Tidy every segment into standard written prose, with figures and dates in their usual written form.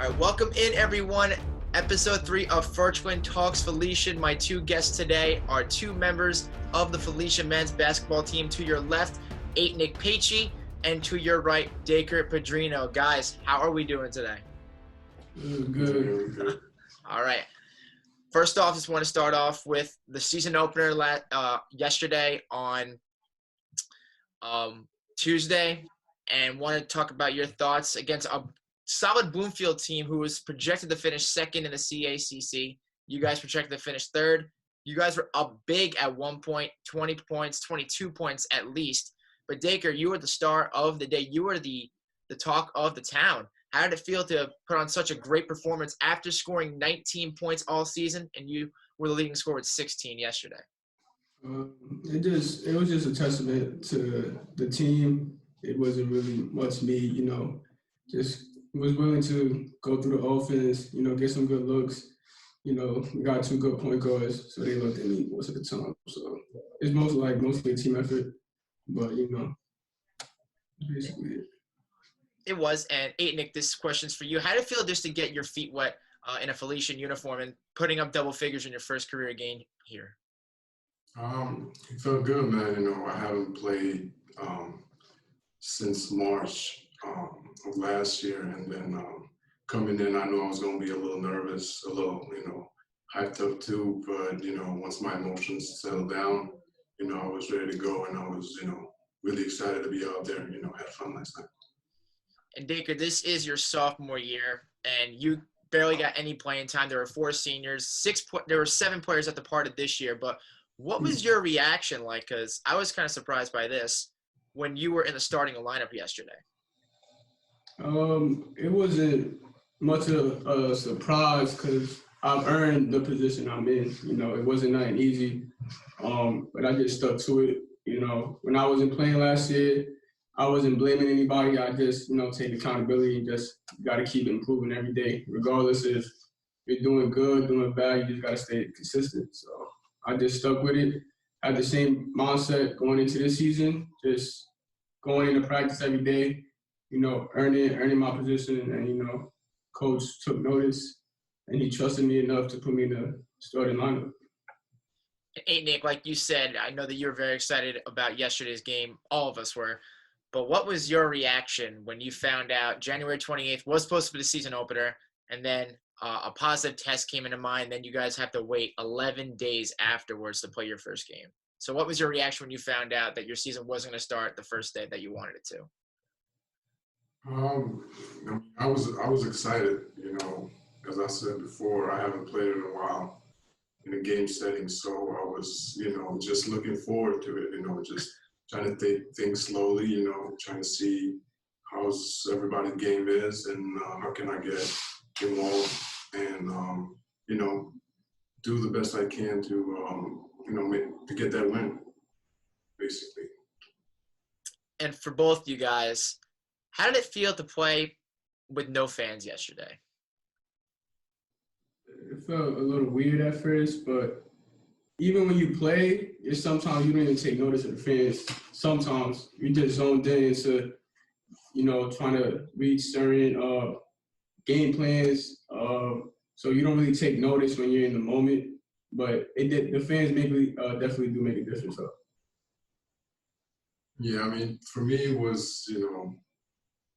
All right, welcome in everyone. Episode 3 of Ferchland Talks Felician. My two guests today are two members of the Felician men's basketball team. To your left, Etnik Peci, and to your right, Deiker Padrino. Guys, how are we doing today? Good. All right. First off, just want to start off with the season opener yesterday on Tuesday, and want to talk about your thoughts against a solid Bloomfeild team who was projected to finish second in the CACC. You guys projected to finish third. You guys were up big at one point, 20 points, 22 points at least. But Deiker, you were the star of the day. You were the talk of the town. How did it feel to put on such a great performance after scoring 19 points all season, and you were the leading scorer with 16 yesterday? It was just a testament to the team. It wasn't really much me, just was willing to go through the offense, get some good looks. We got two good point guards, so they looked at me most of the time. So it's mostly a team effort, but basically it. It was. And Etnik, this question's for you. How did it feel just to get your feet wet in a Felician uniform and putting up double figures in your first career game here? It felt good, man. I haven't played since March of last year, and then coming in, I knew I was going to be a little nervous, a little, hyped up too. But once my emotions settled down, I was ready to go, and I was, really excited to be out there. Had fun last night. And Deiker, this is your sophomore year, and you barely got any playing time. There were 4 seniors, there were 7 players at the part of this year. But what was your reaction like? Because I was kind of surprised by this when you were in the starting lineup yesterday. It wasn't much of a surprise because I've earned the position I'm in. It wasn't nothing easy, but I just stuck to it. When I wasn't playing last year, I wasn't blaming anybody. I just, take accountability and just got to keep improving every day, regardless if you're doing good, doing bad. You just got to stay consistent. So I just stuck with it. Had the same mindset going into this season, just going into practice every day, earning my position. And, coach took notice and he trusted me enough to put me in the starting lineup. Hey, Nick, like you said, I know that you were very excited about yesterday's game. All of us were. But what was your reaction when you found out January 28th was supposed to be the season opener, and then a positive test came into mind, then you guys have to wait 11 days afterwards to play your first game? So what was your reaction when you found out that your season wasn't going to start the first day that you wanted it to? I was excited, as I said before, I haven't played in a while in a game setting, so I was, just looking forward to it, just trying to take things slowly, trying to see how everybody's game is and how can I get involved and, do the best I can to, to get that win, basically. And for both you guys, how did it feel to play with no fans yesterday? It felt a little weird at first, but even when you play, sometimes you don't even take notice of the fans. Sometimes you just zoned in into, trying to read certain game plans. So you don't really take notice when you're in the moment. But the fans definitely do make a difference. Though. Yeah, for me, it was,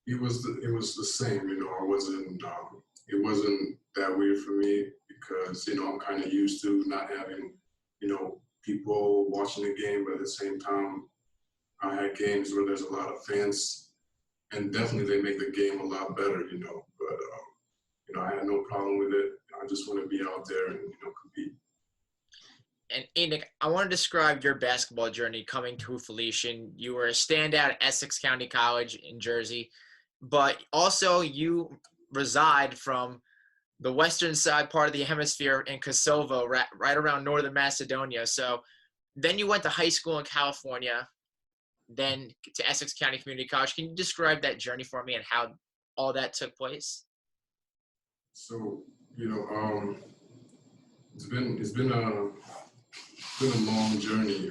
it was the same. It wasn't that weird for me because, I'm kind of used to not having, people watching the game, but at the same time, I had games where there's a lot of fans, and definitely they make the game a lot better, but, I had no problem with it. I just want to be out there and, compete. And Etnik, I want to describe your basketball journey coming to Felician. You were a standout at Essex County College in Jersey, but also you reside from the western side part of the hemisphere in Kosovo, right around northern Macedonia. So then you went to high school in California, then to Essex County Community College. Can you describe that journey for me and how all that took place? So, it's been a long journey.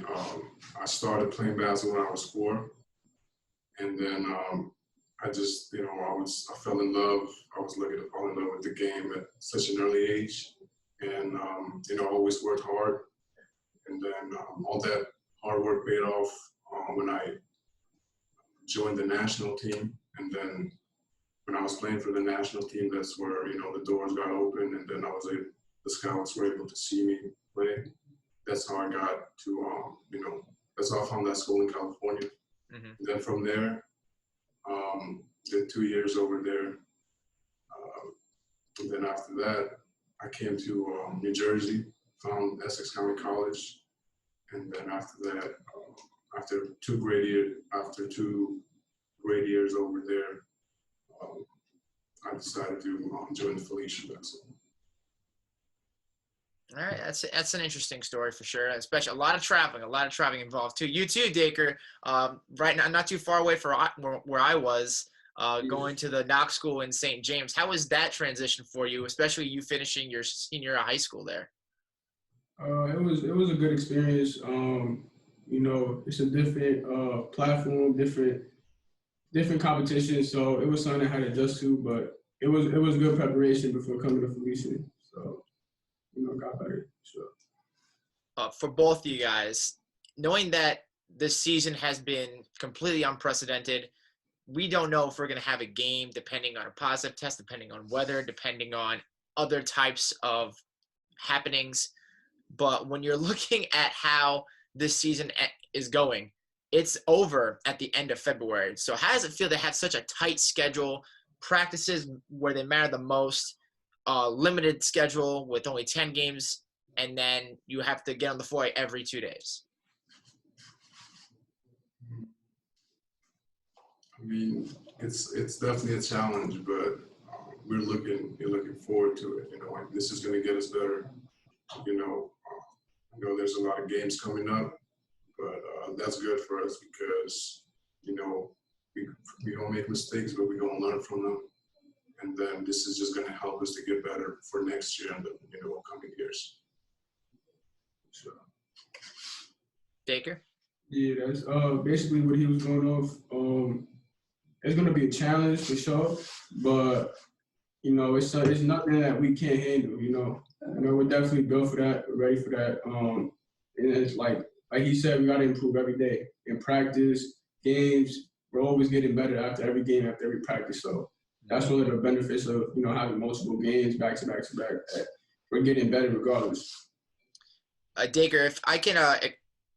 I started playing basketball when I was 4, and then I just, I fell in love. I was looking to fall in love with the game at such an early age. And, I always worked hard. And then all that hard work paid off when I joined the national team. And then when I was playing for the national team, that's where, the doors got open. And then the scouts were able to see me play. That's how I got to, that's how I found that school in California. Mm-hmm. And then from there, did 2 years over there. And then after that, I came to New Jersey, found Essex County College. And then after that, after two great years over there, I decided to join the Felician University. All right, that's an interesting story for sure. Especially a lot of traveling involved too. You too, Deiker. Right now, not too far away from where I was, going to the Knox School in St. James. How was that transition for you, especially you finishing your senior year of high school there? It was a good experience. It's a different platform, different competition. So it was something I had to adjust to, but it was good preparation before coming to Felician. So. Got better. Sure. For both of you guys, knowing that this season has been completely unprecedented, we don't know if we're going to have a game depending on a positive test, depending on weather, depending on other types of happenings. But when you're looking at how this season is going, it's over at the end of February. So how does it feel to have such a tight schedule, practices where they matter the most, limited schedule with only 10 games, and then you have to get on the floor every 2 days? I mean, it's definitely a challenge, but we're looking forward to it. This is going to get us better. I know there's a lot of games coming up, but that's good for us because we don't make mistakes, but we're going to learn from them. And then this is just going to help us to get better for next year and the upcoming years. So. Deiker? Yeah, that's basically what he was going off. It's going to be a challenge for sure, but it's nothing that we can't handle. We're definitely built for that, ready for that. And it's like he said, we got to improve every day in practice, games. We're always getting better after every game, after every practice. So. That's one of the benefits of, having multiple games back to back to back. We're getting better regardless. Deiker, if I can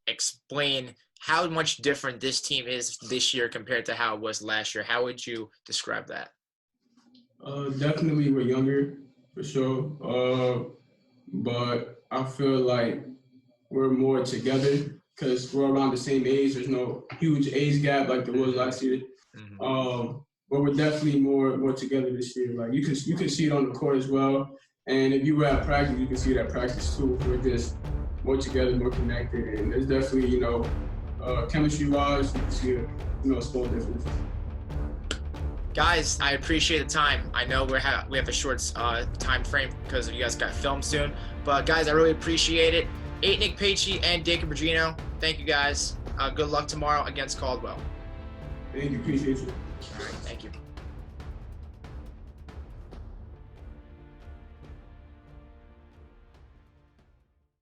explain how much different this team is this year compared to how it was last year, how would you describe that? Definitely we're younger, for sure. But I feel like we're more together because we're around the same age. There's no huge age gap like there was last year. Mm-hmm. But we're definitely more together this year. Like you can see it on the court as well. And if you were at practice, you can see it at practice too. We're just more together, more connected, and there's definitely chemistry-wise, you can see a small difference. Guys, I appreciate the time. I know we have a short time frame because you guys got film soon. But guys, I really appreciate it. Etnik Peci and Deiker Padrino, thank you guys. Good luck tomorrow against Caldwell. Thank you. Appreciate you. All right, thank you.